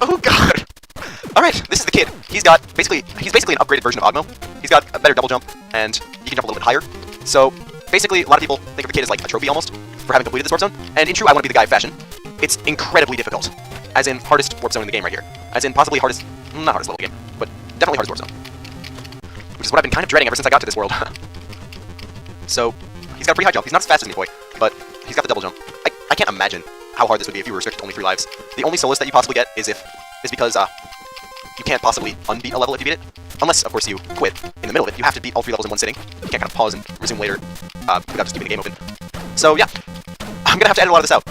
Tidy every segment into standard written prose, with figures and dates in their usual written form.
Oh god! Alright, this is the kid. He's basically an upgraded version of Ogmo. He's got a better double jump, and he can jump a little bit higher. So, basically, a lot of people think of the kid as like a trophy almost, for having completed this warp zone. And in true I want to be the guy of fashion, it's incredibly difficult. As in, hardest warp zone in the game right here. As in, possibly hardest, not hardest level of the game, but definitely hardest warp zone. Which is what I've been kind of dreading ever since I got to this world. So, he's got a pretty high jump. He's not as fast as me, boy, but he's got the double jump. I can't imagine how hard this would be if you were restricted to only 3 lives. The only solace that you possibly get is because you can't possibly unbeat a level if you beat it. Unless, of course, you quit in the middle of it. You have to beat all 3 levels in one sitting. You can't kind of pause and resume later without just keeping the game open. So, yeah. I'm gonna have to edit a lot of this out.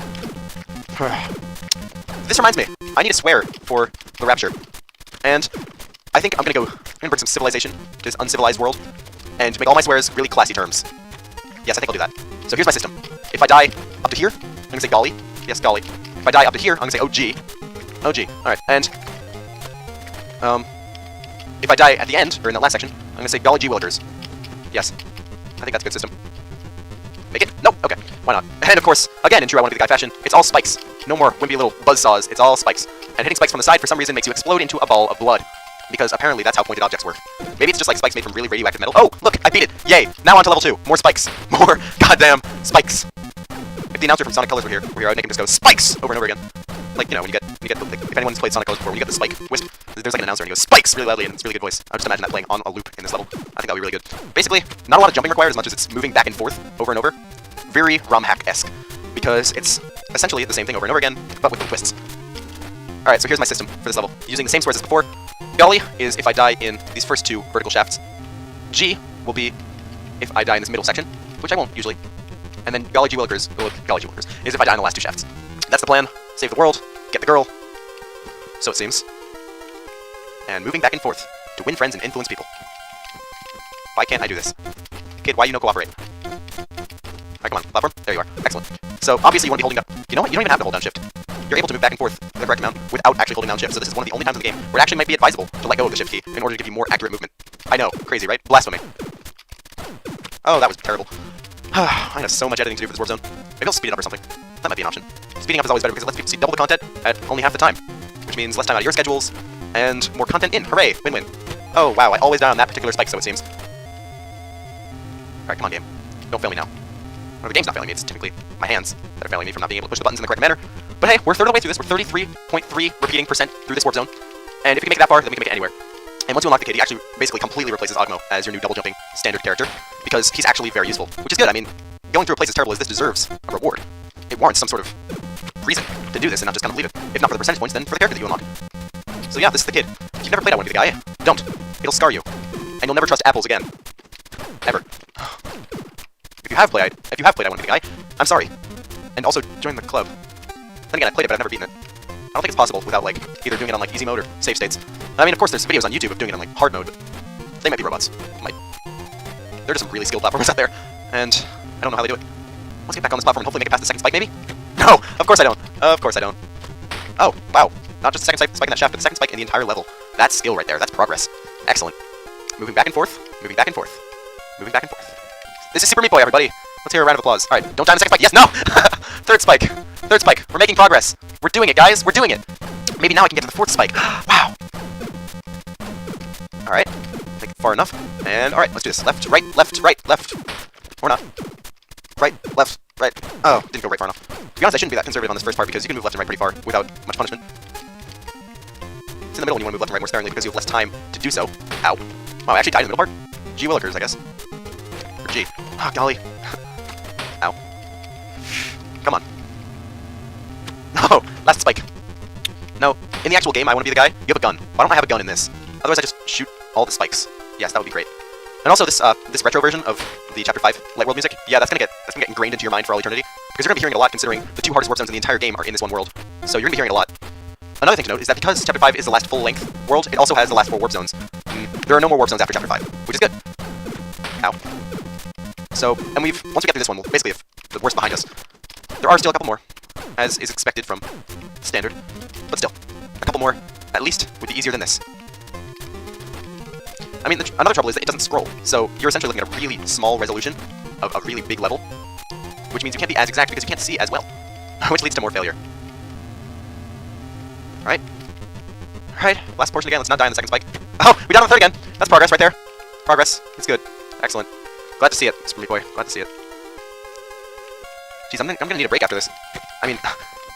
This reminds me. I need a swear for the Rapture. And I think I'm gonna bring some civilization to this uncivilized world and make all my swears really classy terms. Yes, I think I'll do that. So here's my system. If I die up to here, I'm gonna say golly. Yes, golly. If I die up to here, I'm gonna say OG. OG. Alright, and if I die at the end, or in that last section, I'm gonna say golly gee willikers. Yes. I think that's a good system. Make it? Nope. Okay. Why not? And of course, again, in true I want to be the guy fashion, it's all spikes. No more wimpy little buzzsaws. It's all spikes. And hitting spikes from the side for some reason makes you explode into a ball of blood. Because apparently that's how pointed objects work. Maybe it's just like spikes made from really radioactive metal. Oh, look, I beat it! Yay! Now on to level 2. More spikes. More goddamn spikes. If the announcer from Sonic Colors were here, I would make him just go spikes over and over again. Like, you know, when you get like, if anyone's played Sonic Colors before, when you get the spike wisp, there's like an announcer and he goes spikes really loudly and it's a really good voice. I would just imagine that playing on a loop in this level. I think that would be really good. Basically, not a lot of jumping required as much as it's moving back and forth over and over. Very ROM hack-esque. Because it's essentially the same thing over and over again, but with the twists. Alright, so here's my system for this level. Using the same swords as before. Golly is if I die in these first 2 vertical shafts. G will be if I die in this middle section, which I won't usually. And then golly gee willikers, is if I die in the last 2 shafts. That's the plan. Save the world, get the girl. So it seems. And moving back and forth to win friends and influence people. Why can't I do this? Kid, why you no cooperate? Alright, come on, platform. There you are. Excellent. So, obviously you want to be holding up. You know what? You don't even have to hold down shift. You're able to move back and forth the correct amount without actually holding down shift. So this is one of the only times in the game where it actually might be advisable to let go of the shift key in order to give you more accurate movement. I know. Crazy, right? Blasphemy. Oh, that was terrible. I have so much editing to do for this warp zone. Maybe I'll speed it up or something. That might be an option. Speeding up is always better because it lets people see double the content at only half the time. Which means less time out of your schedules and more content in. Hooray! Win-win. Oh, wow. I always die on that particular spike, so it seems. Alright, come on, game. Don't fail me now. Well, the game's not failing me, it's typically my hands that are failing me from not being able to push the buttons in the correct manner. But hey, we're a third of the way through this. We're 33.3 repeating percent through this warp zone. And if we can make it that far, then we can make it anywhere. And once you unlock the kid, he actually basically completely replaces Ogmo as your new double jumping standard character, because he's actually very useful, which is good. I mean, going through a place as terrible as this deserves a reward. It warrants some sort of reason to do this and not just kind of leave it. If not for the percentage points, then for the character that you unlock. So yeah, this is the kid. If you've never played I Want to Be the Guy, don't. It'll scar you. And you'll never trust apples again. Ever. If you have played I Want to Be the Guy, I'm sorry. And also, join the club. Then again, I played it, but I've never beaten it. I don't think it's possible without, like, either doing it on, like, easy mode or save states. I mean, of course, there's videos on YouTube of doing it on, like, hard mode, but they might be robots. Might. There are just some really skilled platformers out there, and I don't know how they do it. Let's get back on this platform and hopefully make it past the second spike, maybe? No! Of course I don't. Of course I don't. Oh, wow. Not just the second spike in that shaft, but the second spike in the entire level. That's skill right there. That's progress. Excellent. Moving back and forth. Moving back and forth. Moving back and forth. This is Super Meat Boy, everybody. Let's hear a round of applause. Alright, don't die in the second spike. Yes, no! Third spike. Third spike. We're making progress. We're doing it, guys. We're doing it. Maybe now I can get to the 4th spike. Wow. Alright. Make it far enough. And alright, let's do this. Left, right, left. Or not. Right, left, right. Oh, didn't go right far enough. To be honest, I shouldn't be that conservative on this first part because you can move left and right pretty far without much punishment. It's in the middle when you want to move left and right more sparingly because you have less time to do so. Ow. Wow, I actually died in the middle part. G willikers, I guess. Or G. Ah, golly. Ow. Come on. No! Last spike. No. In the actual game, I Want to Be the Guy, you have a gun. Why don't I have a gun in this? Otherwise, I just shoot all the spikes. Yes, that would be great. And also, this retro version of the Chapter 5 Light World music, yeah, that's gonna get ingrained into your mind for all eternity. Because you're gonna be hearing it a lot, considering the 2 hardest warp zones in the entire game are in this one world. So you're gonna be hearing it a lot. Another thing to note is that because Chapter 5 is the last full-length world, it also has the last 4 warp zones. There are no more warp zones after Chapter 5, which is good. Ow. So, and once we get through this one, we'll basically have the worst behind us. There are still a couple more, as is expected from standard, but still, a couple more, at least, would be easier than this. I mean, another trouble is that it doesn't scroll, so you're essentially looking at a really small resolution of a really big level, which means you can't be as exact because you can't see as well, which leads to more failure. Alright, Alright, last portion again. Let's not die on the second spike. Oh, we died on the third again. That's progress right there. Progress. It's good. Excellent. Glad to see it, Super Meat Boy. Glad to see it. Jeez, I'm gonna need a break after this. I mean,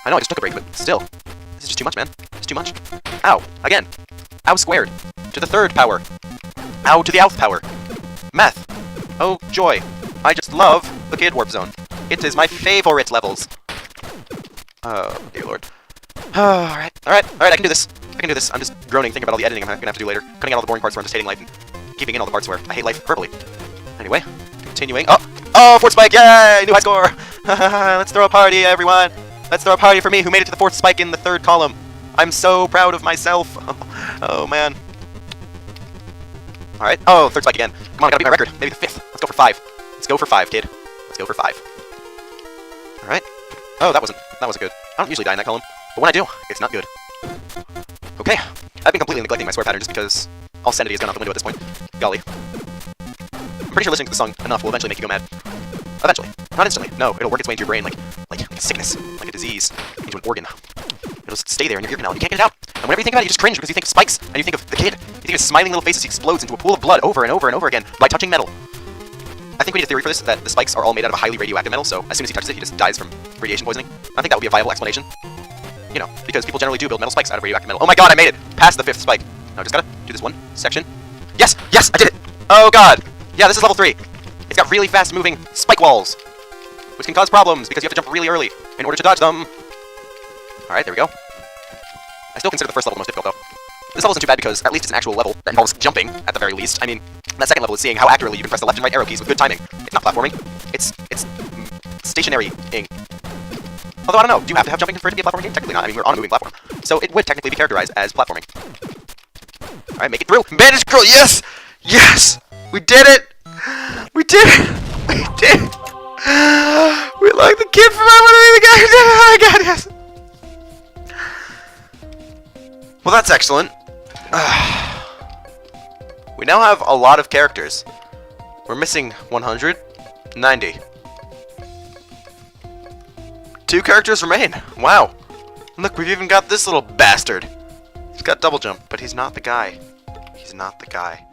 I know I just took a break, but still. This is just too much, man. It's too much. Ow. Again. Ow squared. To the third power. Ow to the th power. Math. Oh, joy. I just love the Kid Warp Zone. It is my favorite levels. Oh, dear lord. Alright, I can do this. I can do this. I'm just groaning, thinking about all the editing I'm gonna have to do later. Cutting out all the boring parts where I'm just hating life and keeping in all the parts where I hate life verbally. Anyway, continuing. Oh, fourth spike! Yay! New high score! Let's throw a party, everyone! Let's throw a party for me who made it to the fourth spike in the third column. I'm so proud of myself. Oh man. Alright. Oh, third spike again. Come on, I gotta beat my record. Maybe the fifth. Let's go for 5. Let's go for 5, kid. Let's go for 5. Alright. Oh, that wasn't good. I don't usually die in that column, but when I do, it's not good. Okay. I've been completely neglecting my swear pattern just because all sanity has gone out the window at this point. Golly. I'm pretty sure listening to the song enough will eventually make you go mad. Eventually. Not instantly. No, it'll work its way into your brain like a sickness, like a disease, into an organ. It'll just stay there in your ear canal and you can't get it out. And whenever you think about it, you just cringe because you think of spikes, and you think of the kid. You think of his smiling little face as he explodes into a pool of blood over and over and over again by touching metal. I think we need a theory for this, that the spikes are all made out of a highly radioactive metal, so as soon as he touches it, he just dies from radiation poisoning. I think that would be a viable explanation. You know, because people generally do build metal spikes out of radioactive metal. Oh my god, I made it! Past the 5th spike. Now I just gotta do this one section. Yes! Yes! I did it! Oh god! Yeah, this is level 3. It's got really fast moving spike walls, which can cause problems because you have to jump really early in order to dodge them. Alright, there we go. I still consider the first level the most difficult, though. This level isn't too bad because at least it's an actual level that involves jumping, at the very least. I mean, that second level is seeing how accurately you can press the left and right arrow keys with good timing. It's not platforming. It's stationary-ing. Although, I don't know, do you have to have jumping for it to be a platforming game? Technically not. I mean, we're on a moving platform. So it would technically be characterized as platforming. Alright, make it through. Bandage Girl, yes! Yes! We did it! We did it! We did it! We like the kid from the guy who did it! Oh my god, yes! Well, that's excellent. We now have a lot of characters. We're missing 190. 2 characters remain. Wow. Look, we've even got this little bastard. He's got double jump, but he's not the guy. He's not the guy.